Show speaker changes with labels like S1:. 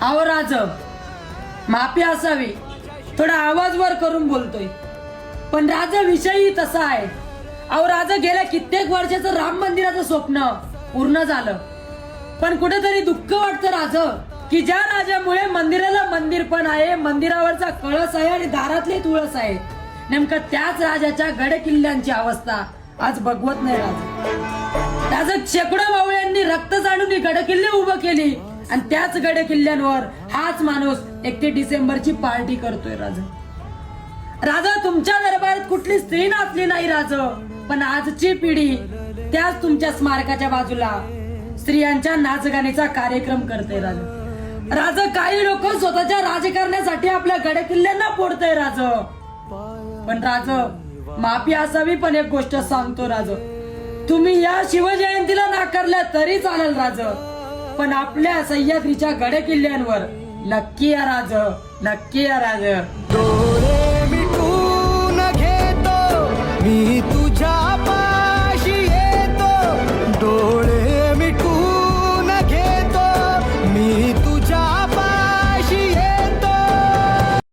S1: अहो राज, माफी असावी, थोडा आवाज वर करून बोलतोय, पण राजा विषयी तसा आहे. अहो राजा, गेल्या कित्येक वर्षाचं राम मंदिराचं स्वप्न पूर्ण झालं, पण कुठेतरी दुःख वाटतं राज, की ज्या राजामुळे मंदिराला मंदिर पण आहे, मंदिरावरचा कळस आहे आणि दारातले तुळस आहे, नेमकं त्याच राजाच्या गड किल्ल्यांची अवस्था आज बघवत नाही राजा. शेकडो मावळ्यांनी रक्त जाणून गड किल्ले उभं केली आणि त्याच गड किल्ल्यांवर हाच माणूस 31 डिसेंबरची पार्टी करतोय राजा. तुमच्या दरबारात कुठली स्त्री नाचली नाही राजा, पण आजची पिढी त्याच तुमच्या स्मारकाच्या बाजूला स्त्रियांच्या नाचगाणीचा कार्यक्रम करते राजा. काही लोक स्वतःच्या राजकारणासाठी आपल्या गड किल्ल्यांना फोडतय राजा, पण राजा माफी असावी, पण एक गोष्ट सांगतो राजा, तुम्ही या शिवजयंतीला नाकारल्या तरी चालेल राजा, पण आपल्या सह्याद्रीच्या गड किल्ल्यांवर नक्की या राजा, नक्की या राजा.
S2: डोळे मिटून घेतो मी